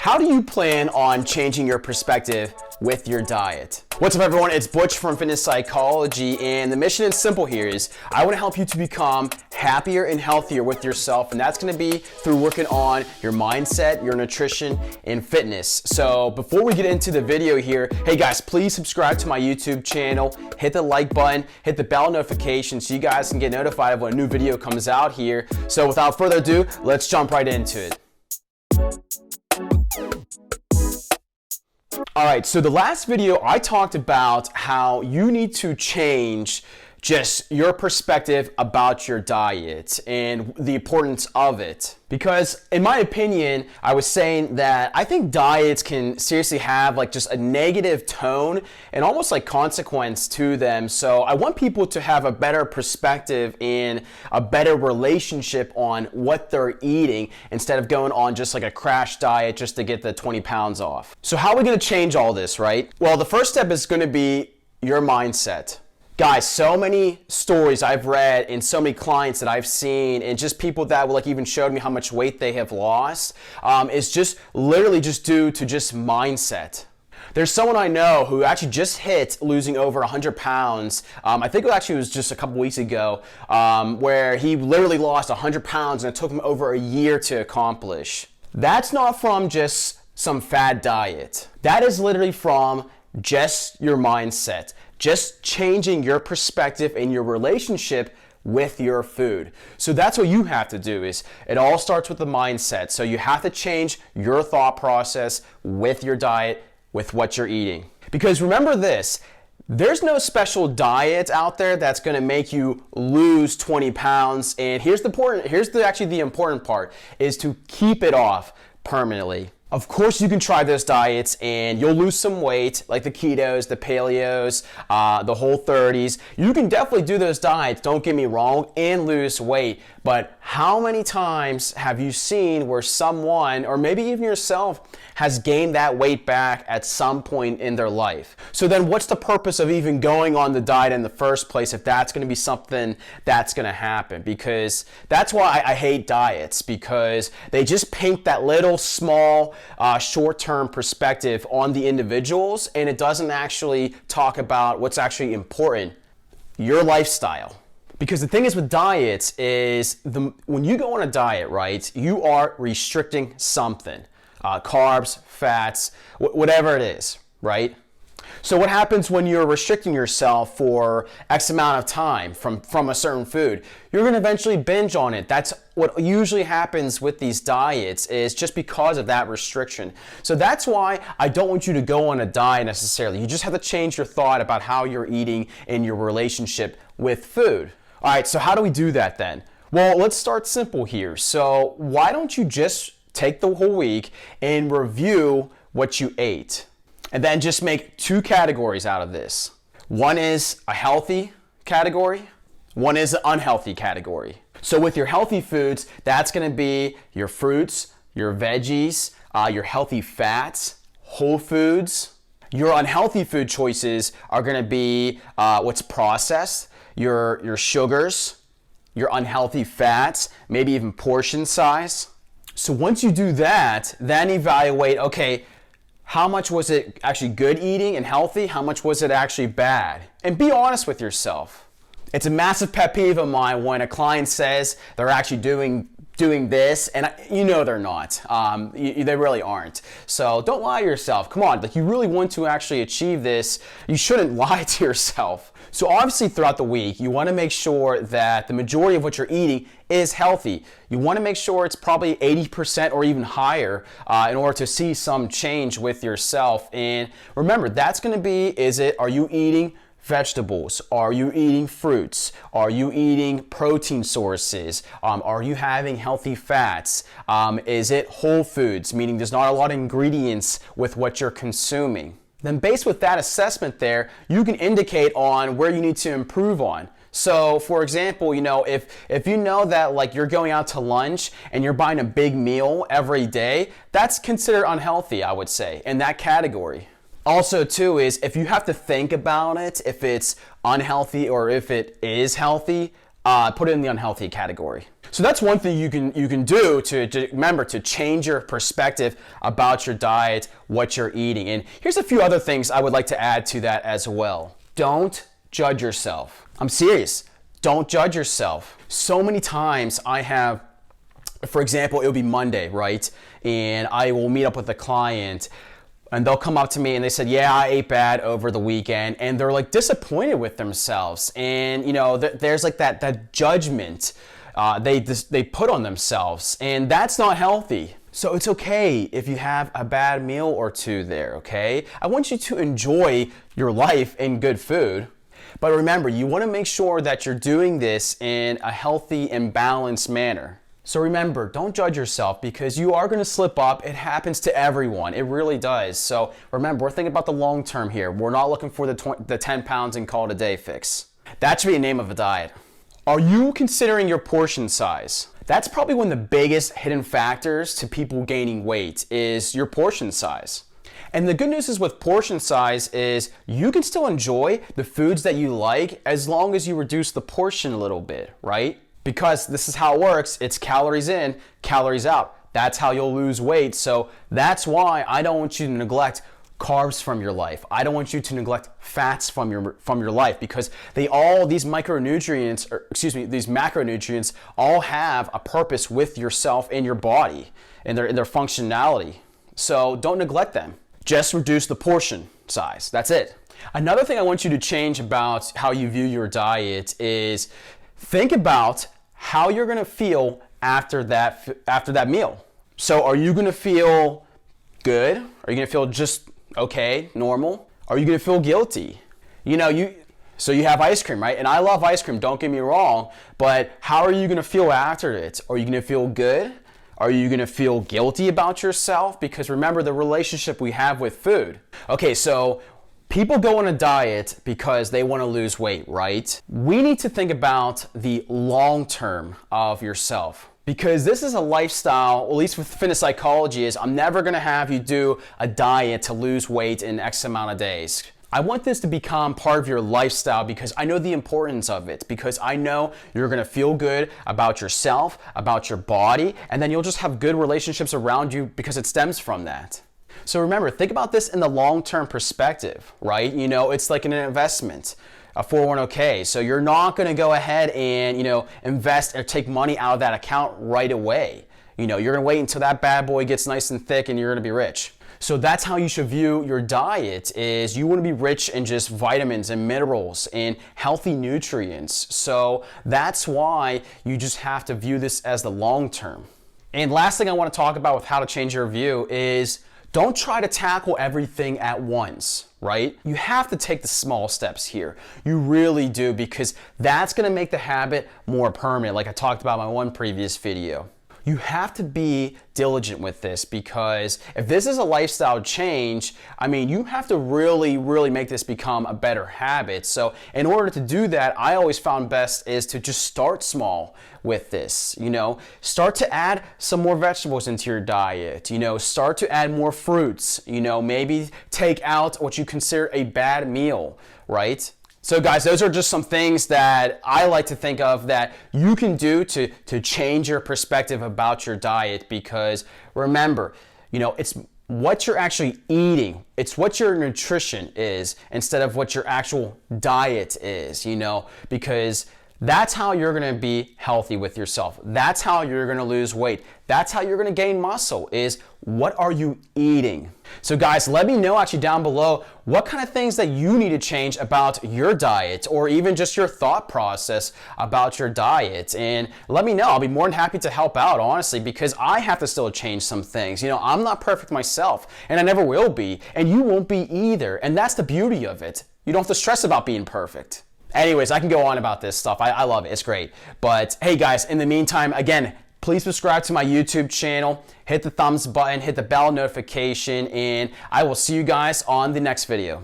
How do you plan on changing your perspective with your diet? What's up, everyone? It's Butch from Fitness Psychology, and the mission is simple here is I want to help you to become happier and healthier with yourself, and that's going to be through working on your mindset, your nutrition, and fitness. So before we get into the video here, hey guys, please subscribe to my YouTube channel, hit the like button, hit the bell notification so you guys can get notified of when a new video comes out here. So without further ado, let's jump right into it. All right, so the last video I talked about how you need to change just your perspective about your diet and the importance of it. Because in my opinion, I was saying that I think diets can seriously have like just a negative tone and almost like consequence to them. So I want people to have a better perspective and a better relationship on what they're eating instead of going on just like a crash diet just to get the 20 pounds off. So how are we gonna change all this, right? Well, the first step is gonna be your mindset. Guys, so many stories I've read and so many clients that I've seen and just people that like even showed me how much weight they have lost is just literally just due to just mindset. There's someone I know who actually just hit losing over 100 pounds. I think it actually was just a couple weeks ago where he literally lost 100 pounds and it took him over a year to accomplish. That's not from just some fad diet. That is literally from just your mindset. Just changing your perspective and your relationship with your food. So that's what you have to do is it all starts with the mindset. So you have to change your thought process with your diet, with what you're eating. Because remember this, there's no special diet out there that's gonna make you lose 20 pounds. And here's the important part is to keep it off permanently. Of course, you can try those diets and you'll lose some weight, like the ketos, the paleos, the Whole30s. You can definitely do those diets, don't get me wrong, and lose weight. But how many times have you seen where someone, or maybe even yourself, has gained that weight back at some point in their life? So then what's the purpose of even going on the diet in the first place if that's gonna be something that's gonna happen? Because that's why I hate diets, because they just paint that little small short-term perspective on the individuals, and it doesn't actually talk about what's actually important, your lifestyle. Because the thing is with diets is when you go on a diet, right, you are restricting something, carbs, fats, whatever it is, right? So what happens when you're restricting yourself for X amount of time from a certain food? You're gonna eventually binge on it. That's what usually happens with these diets is just because of that restriction. So that's why I don't want you to go on a diet necessarily. You just have to change your thought about how you're eating and your relationship with food. All right, so how do we do that then? Well, let's start simple here. So why don't you just take the whole week and review what you ate? And then just make two categories out of this. One is a healthy category, one is an unhealthy category. So with your healthy foods, that's gonna be your fruits, your veggies, your healthy fats, whole foods. Your unhealthy food choices are gonna be what's processed, your sugars, your unhealthy fats, maybe even portion size. So once you do that, then evaluate, okay, how much was it actually good eating and healthy? How much was it actually bad? And be honest with yourself. It's a massive pet peeve of mine when a client says they're actually doing this, and you know they're not. They really aren't. So don't lie to yourself. Come on, like you really want to actually achieve this, you shouldn't lie to yourself. So obviously throughout the week, you want to make sure that the majority of what you're eating is healthy. You want to make sure it's probably 80% or even higher in order to see some change with yourself. And remember, that's going to be, are you eating vegetables? Are you eating fruits? Are you eating protein sources? Are you having healthy fats? Is it whole foods, meaning there's not a lot of ingredients with what you're consuming? Then based with that assessment there, you can indicate on where you need to improve on. So for example, if you know that like you're going out to lunch and you're buying a big meal every day, that's considered unhealthy, I would say, in that category. Also too is if you have to think about it, if it's unhealthy or if it is healthy, put it in the unhealthy category. So that's one thing you can do to remember to change your perspective about your diet, what you're eating. And here's a few other things I would like to add to that as well. Don't judge yourself. I'm serious. Don't judge yourself. So many times I have, for example, it'll be Monday, right? And I will meet up with a client and they'll come up to me and they said, yeah, I ate bad over the weekend. And they're like disappointed with themselves. And you know, there's like that judgment they put on themselves, and that's not healthy. So it's okay if you have a bad meal or two there, okay? I want you to enjoy your life and good food. But remember, you want to make sure that you're doing this in a healthy and balanced manner. So remember, don't judge yourself because you are going to slip up. It happens to everyone. It really does. So remember, we're thinking about the long term here. We're not looking for the 10 pounds and call it a day fix. That should be the name of a diet. Are you considering your portion size? That's probably one of the biggest hidden factors to people gaining weight is your portion size. And the good news is with portion size is you can still enjoy the foods that you like as long as you reduce the portion a little bit, right? Because this is how it works. It's calories in, calories out. That's how you'll lose weight. So that's why I don't want you to neglect carbs from your life. I don't want you to neglect fats from your life because these macronutrients all have a purpose with yourself and your body and their functionality. So don't neglect them. Just reduce the portion size. That's it. Another thing I want you to change about how you view your diet is think about how you're going to feel after that meal. So are you going to feel good? Are you going to feel just okay, normal? Are you going to feel guilty? So you have ice cream, right? And I love ice cream, don't get me wrong, but how are you going to feel after it? Are you going to feel good? Are you going to feel guilty about yourself? Because remember the relationship we have with food. Okay, so people go on a diet because they want to lose weight, right? We need to think about the long term of yourself. Because this is a lifestyle, at least with fitness psychology, is I'm never going to have you do a diet to lose weight in X amount of days. I want this to become part of your lifestyle because I know the importance of it, because I know you're going to feel good about yourself, about your body, and then you'll just have good relationships around you because it stems from that. So remember, think about this in the long-term perspective, right? It's like an investment. A 401k. So you're not going to go ahead and, invest or take money out of that account right away. You're going to wait until that bad boy gets nice and thick and you're going to be rich. So that's how you should view your diet is you want to be rich in just vitamins and minerals and healthy nutrients. So that's why you just have to view this as the long term. And last thing I want to talk about with how to change your view is don't try to tackle everything at once, right? You have to take the small steps here. You really do, because that's going to make the habit more permanent, like I talked about in my one previous video. You have to be diligent with this because if this is a lifestyle change, you have to really, really make this become a better habit. So in order to do that, I always found best is to just start small with this. Start to add some more vegetables into your diet. Start to add more fruits. Maybe take out what you consider a bad meal, right? So guys, those are just some things that I like to think of that you can do to change your perspective about your diet, because remember, it's what you're actually eating. It's what your nutrition is instead of what your actual diet is, because that's how you're going to be healthy with yourself. That's how you're going to lose weight. That's how you're going to gain muscle is what are you eating? So guys, let me know actually down below what kind of things that you need to change about your diet or even just your thought process about your diet. And let me know. I'll be more than happy to help out, honestly, because I have to still change some things. I'm not perfect myself and I never will be, and you won't be either. And that's the beauty of it. You don't have to stress about being perfect. Anyways, I can go on about this stuff. I love it. It's great. But hey guys, in the meantime, again, please subscribe to my YouTube channel, hit the thumbs button, hit the bell notification, and I will see you guys on the next video.